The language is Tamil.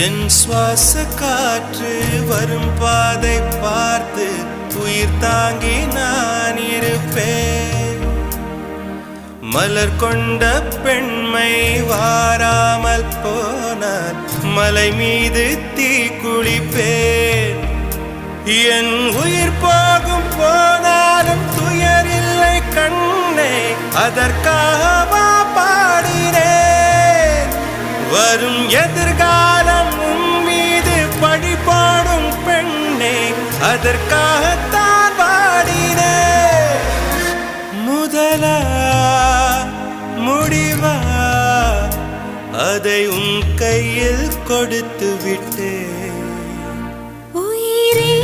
என் சுவாச காற்று வரும் பாதை பார்த்து உயிர் தாங்கி நான் இருப்பேன். மலர் கொண்ட பெண்மை வாராமல் போனால் மலை மீது தீ குளிப்பேன். என் உயிர் போகும் போனாலும் துயரில்லை கண்ணே, அதற்காக பாடினேன். வரும் எதிர்காலம் உன் மீது பழி போடும் பெண்ணே, அதற்காகத்தான் பாடினேன். முதலா முடிவா அதை உன் கையில் கொடுத்து விட்டேன். உயிரே